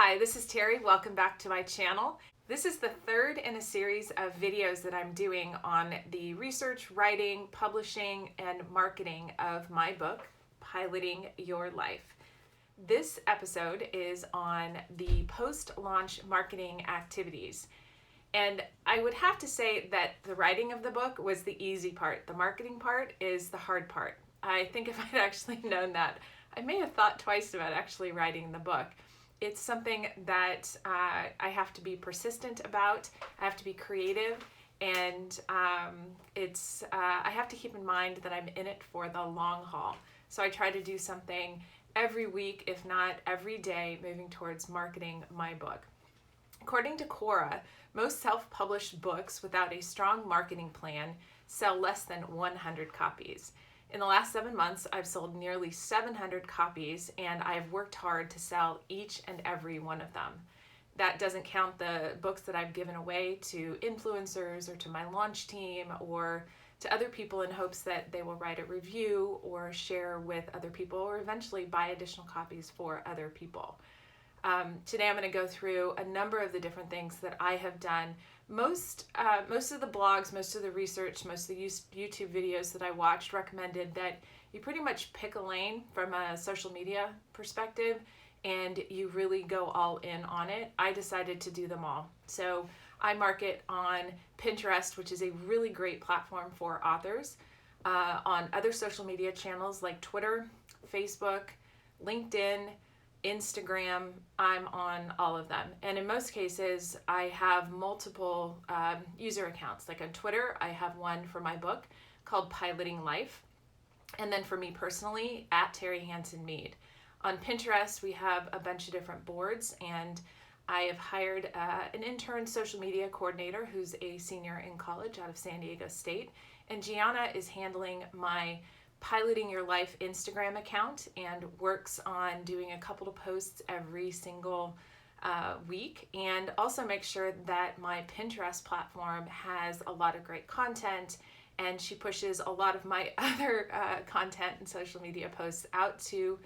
Hi, this is Terry. Welcome back to my channel. This is the third in a series of videos that I'm doing on the research, writing, publishing, and marketing of my book, Piloting Your Life. This episode is on the post-launch marketing activities. And I would have to say that the writing of the book was the easy part. The marketing part is the hard part. I think if I'd actually known that, I may have thought twice about actually writing the book. It's something that I have to be persistent about. I have to be creative, and I have to keep in mind that I'm in it for the long haul. So I try to do something every week, if not every day, moving towards marketing my book. According to Quora, most self-published books without a strong marketing plan sell less than 100 copies. In the last 7 months, I've sold nearly 700 copies, and I've worked hard to sell each and every one of them. That doesn't count the books that I've given away to influencers or to my launch team or to other people in hopes that they will write a review or share with other people or eventually buy additional copies for other people. Today I'm going to go through a number of the different things that I have done. Most of the blogs, most of the research, most of the YouTube videos that I watched recommended that you pretty much pick a lane from a social media perspective and you really go all in on it. I decided to do them all. So I market on Pinterest, which is a really great platform for authors, on other social media channels like Twitter, Facebook, LinkedIn, Instagram. I'm on all of them, and in most cases I have multiple user accounts. Like on Twitter, I have one for my book called Piloting Life, and then for me personally, at Terri Hansen Mead. On Pinterest, we have a bunch of different boards, and I have hired an intern social media coordinator who's a senior in college out of San Diego State, and Gianna is handling my Piloting Your Life Instagram account and works on doing a couple of posts every single week, and also make sure that my Pinterest platform has a lot of great content, and she pushes a lot of my other content and social media posts out to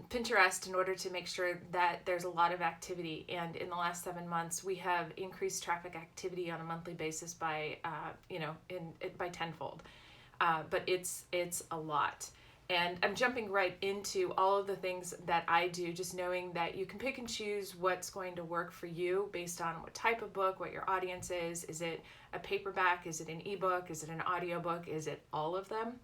Pinterest in order to make sure that there's a lot of activity. And in the last 7 months, we have increased traffic activity on a monthly basis by by tenfold. But it's a lot. And I'm jumping right into all of the things that I do, just knowing that you can pick and choose what's going to work for you based on what type of book, what your audience is. Is it a paperback? Is it an ebook? Is it an audiobook? Is it all of them?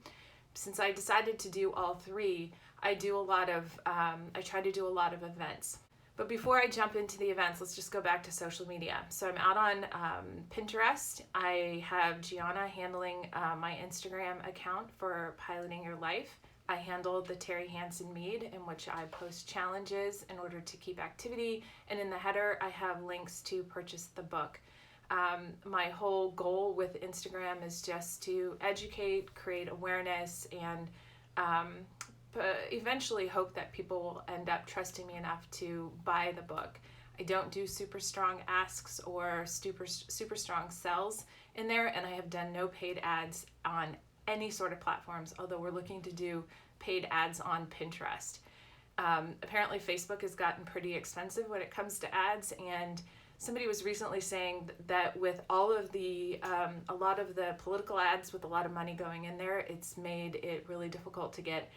Since I decided to do all three, I try to do a lot of events. But before I jump into the events, let's just go back to social media. So I'm out on Pinterest. I have Gianna handling my Instagram account for Piloting Your Life. I handle the Terri Hansen Mead, in which I post challenges in order to keep activity. And in the header, I have links to purchase the book. My whole goal with Instagram is just to educate, create awareness, and eventually hope that people will end up trusting me enough to buy the book. I don't do super strong asks or super strong sells in there, and I have done no paid ads on any sort of platforms, although we're looking to do paid ads on Pinterest. Apparently Facebook has gotten pretty expensive when it comes to ads, and somebody was recently saying that with all of the a lot of the political ads with a lot of money going in there, it's made it really difficult to get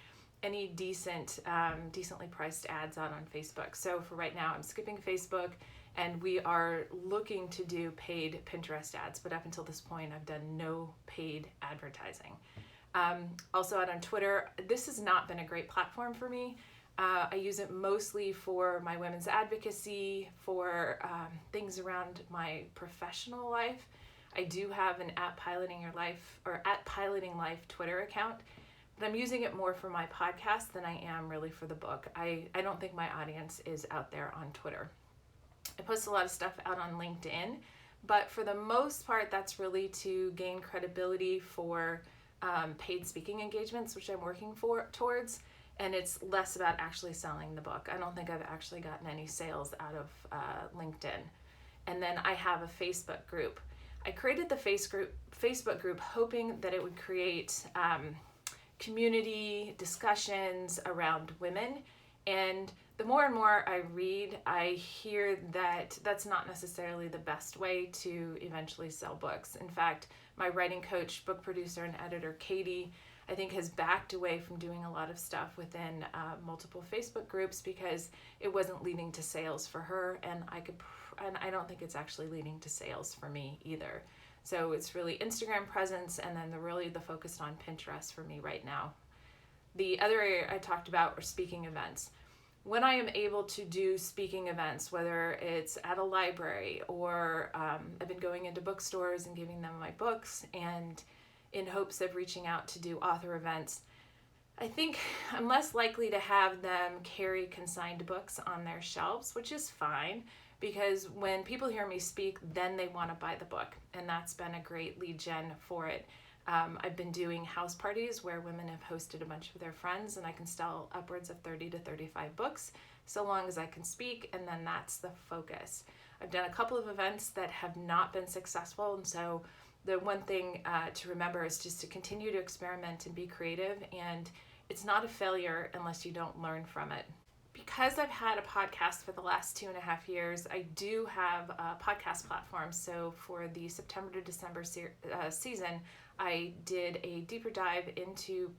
any decently priced ads out on Facebook. So for right now, I'm skipping Facebook, and we are looking to do paid Pinterest ads. But up until this point, I've done no paid advertising. Also out on Twitter, this has not been a great platform for me. I use it mostly for my women's advocacy, for things around my professional life. I do have an @Piloting Life Twitter account, but I'm using it more for my podcast than I am really for the book. I don't think my audience is out there on Twitter. I post a lot of stuff out on LinkedIn, but for the most part, that's really to gain credibility for paid speaking engagements, which I'm working towards, and it's less about actually selling the book. I don't think I've actually gotten any sales out of LinkedIn. And then I have a Facebook group. I created the Facebook group hoping that it would create community discussions around women And the more and more I read, I hear that that's not necessarily the best way to eventually sell books. In fact, my writing coach, book producer, and editor, Katie, I think has backed away from doing a lot of stuff within multiple Facebook groups because it wasn't leading to sales for her, and I don't think it's actually leading to sales for me either. So it's really Instagram presence, and then the focus on Pinterest for me right now. The other area I talked about are speaking events. When I am able to do speaking events, whether it's at a library or I've been going into bookstores and giving them my books, and in hopes of reaching out to do author events, I think I'm less likely to have them carry consigned books on their shelves, which is fine, because when people hear me speak, then they want to buy the book, and that's been a great lead gen for it. I've been doing house parties where women have hosted a bunch of their friends, and I can sell upwards of 30 to 35 books so long as I can speak, and then that's the focus. I've done a couple of events that have not been successful, and so the one thing to remember is just to continue to experiment and be creative, and it's not a failure unless you don't learn from it. Because I've had a podcast for the last 2.5 years, I do have a podcast platform. So for the September to December season, I did a deeper dive into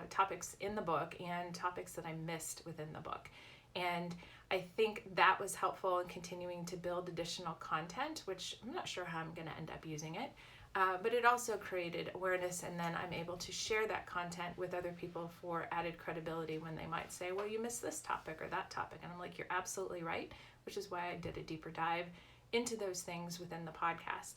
topics in the book and topics that I missed within the book. And I think that was helpful in continuing to build additional content, which I'm not sure how I'm going to end up using it. But it also created awareness, and then I'm able to share that content with other people for added credibility when they might say, well, you missed this topic or that topic. And I'm like, you're absolutely right, which is why I did a deeper dive into those things within the podcast.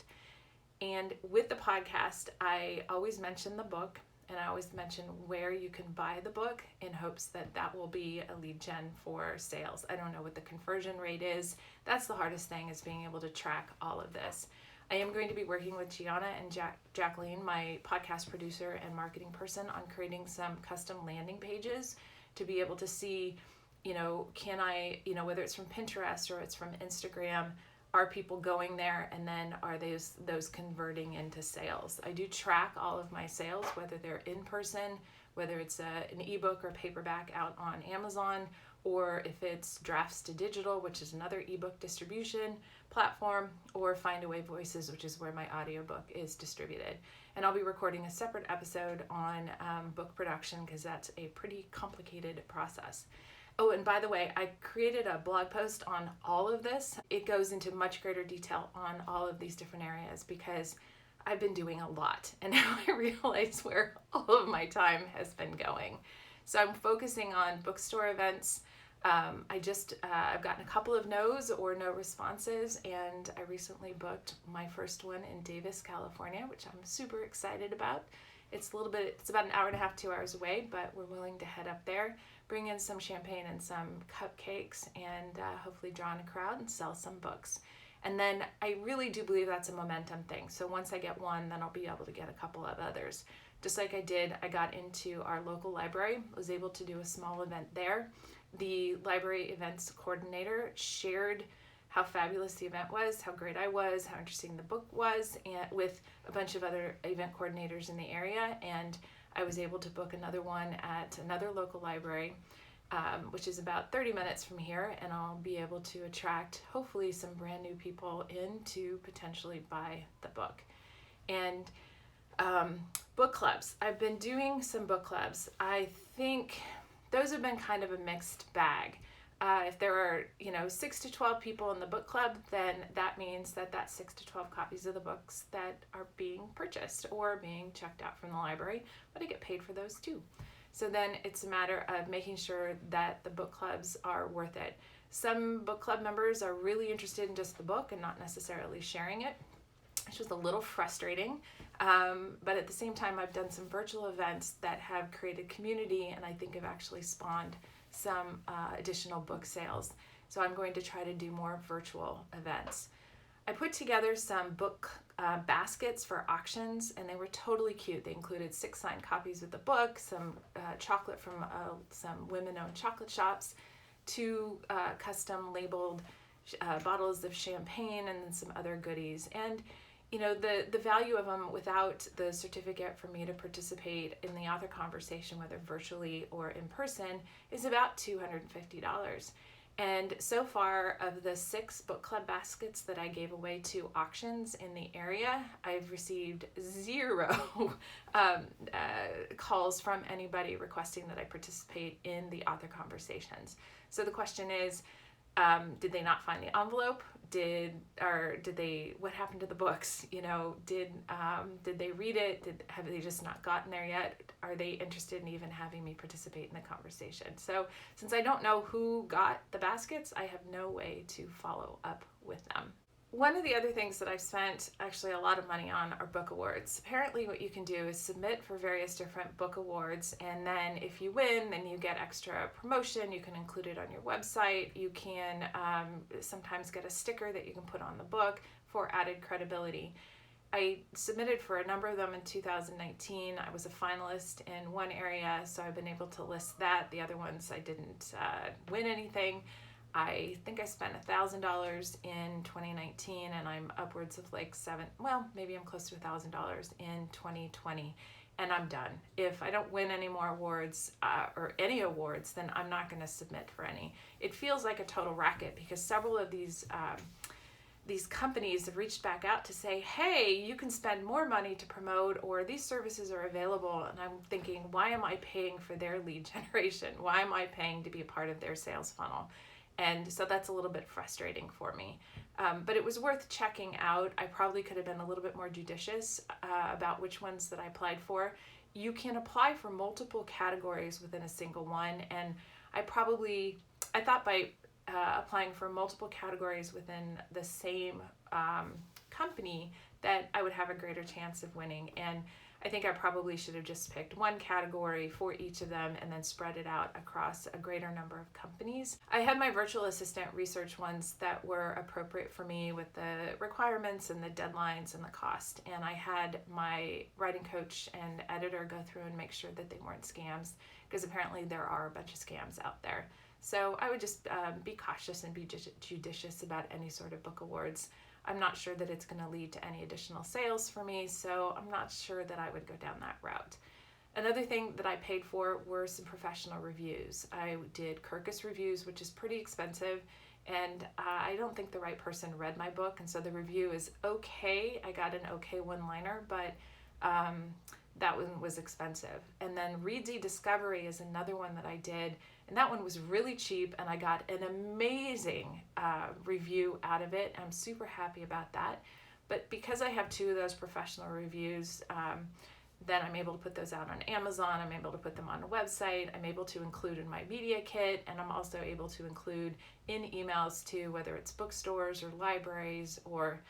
And with the podcast, I always mention the book, and I always mention where you can buy the book in hopes that that will be a lead gen for sales. I don't know what the conversion rate is. That's the hardest thing, is being able to track all of this. I am going to be working with Gianna and Jacqueline, my podcast producer and marketing person, on creating some custom landing pages to be able to see, can I, whether it's from Pinterest or it's from Instagram, are people going there, and then are those converting into sales? I do track all of my sales, whether they're in person, whether it's an ebook or paperback out on Amazon, or if it's drafts to digital, which is another ebook distribution platform, or Findaway Voices, which is where my audiobook is distributed. And I'll be recording a separate episode on book production, because that's a pretty complicated process. Oh, and by the way, I created a blog post on all of this. It goes into much greater detail on all of these different areas, because I've been doing a lot, and now I realize where all of my time has been going. So I'm focusing on bookstore events. I've gotten a couple of no's or no responses, and I recently booked my first one in Davis, California, which I'm super excited about. It's about an hour and a half, 2 hours away, but we're willing to head up there, bring in some champagne and some cupcakes, and hopefully draw in a crowd and sell some books. And then I really do believe that's a momentum thing. So once I get one, then I'll be able to get a couple of others. Just like I got into our local library, was able to do a small event there. The library events coordinator shared how fabulous the event was, how great I was, how interesting the book was, and with a bunch of other event coordinators in the area. And I was able to book another one at another local library, which is about 30 minutes from here, and I'll be able to attract hopefully some brand new people in to potentially buy the book. And book clubs. I've been doing some book clubs. I think those have been kind of a mixed bag. If there are, 6 to 12 people in the book club, then that means that's 6 to 12 copies of the books that are being purchased or being checked out from the library, but I get paid for those too. So then it's a matter of making sure that the book clubs are worth it. Some book club members are really interested in just the book and not necessarily sharing it, which was a little frustrating. But at the same time, I've done some virtual events that have created community, and I think have actually spawned some additional book sales. So I'm going to try to do more virtual events. I put together some book baskets for auctions, and they were totally cute. They included 6 signed copies of the book, some chocolate from some women-owned chocolate shops, 2 custom labeled bottles of champagne, and then some other goodies. And the value of them without the certificate for me to participate in the author conversation, whether virtually or in person, is about $250. And so far, of the 6 book club baskets that I gave away to auctions in the area, I've received 0 calls from anybody requesting that I participate in the author conversations. So the question is, did they not find the envelope? What happened to the books? Did they read it? Have they just not gotten there yet? Are they interested in even having me participate in the conversation? So since I don't know who got the baskets, I have no way to follow up with them. One of the other things that I've spent actually a lot of money on are book awards. Apparently what you can do is submit for various different book awards, and then if you win, then you get extra promotion. You can include it on your website. You can sometimes get a sticker that you can put on the book for added credibility. I submitted for a number of them in 2019. I was a finalist in one area, so I've been able to list that. The other ones I didn't win anything. I think I spent $1,000 in 2019, and I'm upwards of maybe I'm close to $1,000 in 2020, and I'm done. If I don't win any more awards or any awards, then I'm not going to submit for any. It feels like a total racket because several of these companies have reached back out to say, hey, you can spend more money to promote, or these services are available. And I'm thinking, why am I paying for their lead generation? Why am I paying to be a part of their sales funnel? And so that's a little bit frustrating for me. But it was worth checking out. I probably could have been a little bit more judicious about which ones that I applied for. You can apply for multiple categories within a single one. And I thought by applying for multiple categories within the same company that I would have a greater chance of winning. And I think I probably should have just picked one category for each of them and then spread it out across a greater number of companies. I had my virtual assistant research ones that were appropriate for me with the requirements and the deadlines and the cost. And I had my writing coach and editor go through and make sure that they weren't scams, because apparently there are a bunch of scams out there. So I would just be cautious and be judicious about any sort of book awards. I'm not sure that it's going to lead to any additional sales for me, so I'm not sure that I would go down that route. Another thing that I paid for were some professional reviews. I did Kirkus reviews, which is pretty expensive, and I don't think the right person read my book, and so the review is okay. I got an okay one-liner, but that one was expensive. And then Readsy Discovery is another one that I did, and that one was really cheap, and I got an amazing review out of it. I'm super happy about that. But because I have 2 of those professional reviews, then I'm able to put those out on Amazon. I'm able to put them on a website. I'm able to include in my media kit, and I'm also able to include in emails to whether it's bookstores or libraries or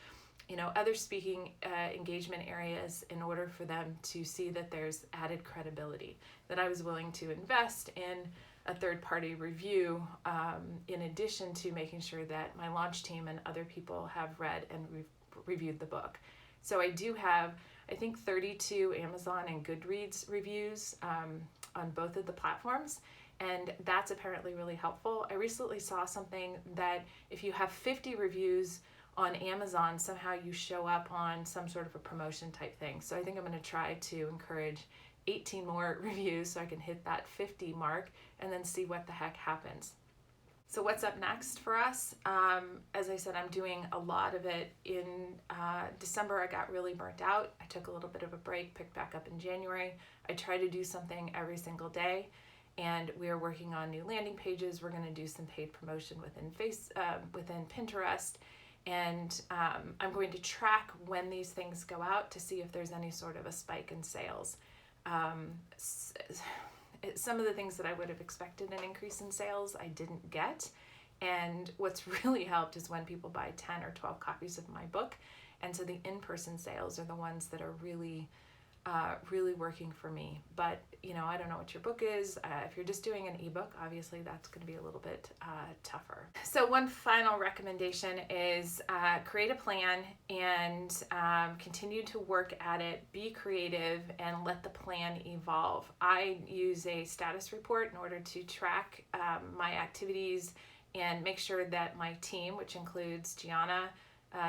other speaking engagement areas, in order for them to see that there's added credibility, that I was willing to invest in a third-party review, in addition to making sure that my launch team and other people have read and reviewed the book. So I do have, I think, 32 Amazon and Goodreads reviews on both of the platforms, and that's apparently really helpful. I recently saw something that if you have 50 reviews on Amazon, somehow you show up on some sort of a promotion type thing. So I think I'm going to try to encourage 18 more reviews so I can hit that 50 mark and then see what the heck happens. So what's up next for us? As I said, I'm doing a lot of it. In December, I got really burnt out. I took a little bit of a break, picked back up in January. I try to do something every single day, and we are working on new landing pages. We're going to do some paid promotion within Pinterest. And I'm going to track when these things go out to see if there's any sort of a spike in sales. Some of the things that I would have expected an increase in sales, I didn't get. And what's really helped is when people buy 10 or 12 copies of my book. And so the in-person sales are the ones that are really working for me. But, I don't know what your book is. If you're just doing an ebook, obviously that's going to be a little bit tougher. So one final recommendation is create a plan and continue to work at it, be creative, and let the plan evolve. I use a status report in order to track my activities and make sure that my team, which includes Gianna,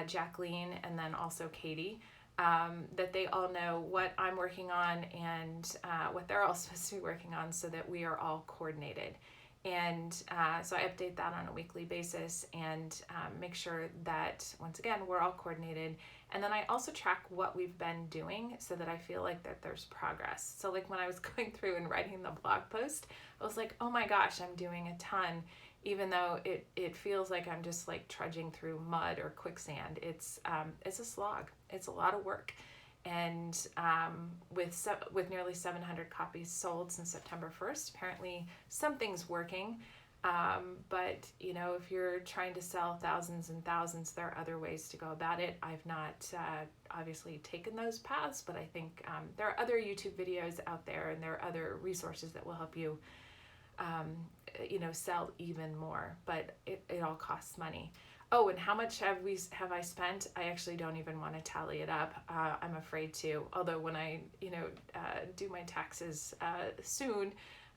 Jacqueline, and then also Katie, that they all know what I'm working on and what they're all supposed to be working on, so that we are all coordinated. And so I update that on a weekly basis and make sure that, once again, we're all coordinated. And then I also track what we've been doing so that I feel like that there's progress. So like when I was going through and writing the blog post, I was like, oh my gosh, I'm doing a ton, even though it feels like I'm just like trudging through mud or quicksand. It's a slog. It's a lot of work. And with nearly 700 copies sold since September 1st, apparently something's working. But you know, if you're trying to sell thousands and thousands, there are other ways to go about it. I've not obviously taken those paths, but I think there are other YouTube videos out there, and there are other resources that will help you, you know, sell even more. But it all costs money. Oh, and how much have I spent? I actually don't even want to tally it up. I'm afraid to. Although when I, you know, do my taxes soon,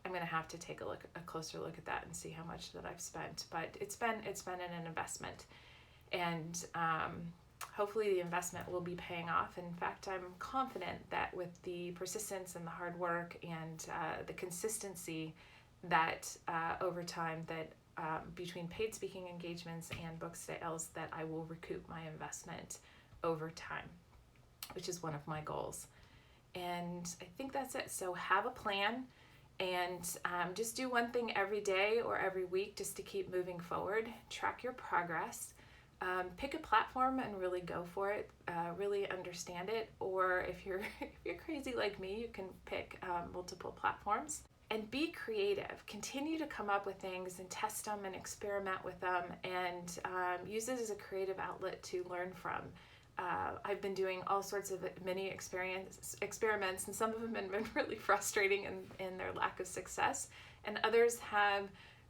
I'm going to have to take a closer look at that and see how much that I've spent. But it's been an investment, and hopefully the investment will be paying off. In fact, I'm confident that with the persistence and the hard work and the consistency, that over time, that between paid speaking engagements and book sales, that I will recoup my investment over time, which is one of my goals. And I think that's it. So have a plan, and just do one thing every day or every week just to keep moving forward. Track your progress. Pick a platform and really go for it. Really understand it. Or if you're crazy like me, you can pick multiple platforms. And be creative. Continue to come up with things and test them and experiment with them, and use it as a creative outlet to learn from. I've been doing all sorts of mini experiments, and some of them have been really frustrating in their lack of success, and others have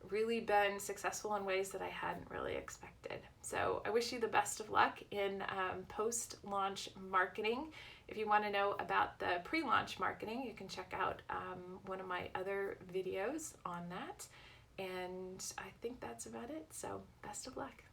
really been successful in ways that I hadn't really expected. So I wish you the best of luck in post-launch marketing. If you want to know about the pre-launch marketing, you can check out one of my other videos on that. And I think that's about it. So best of luck.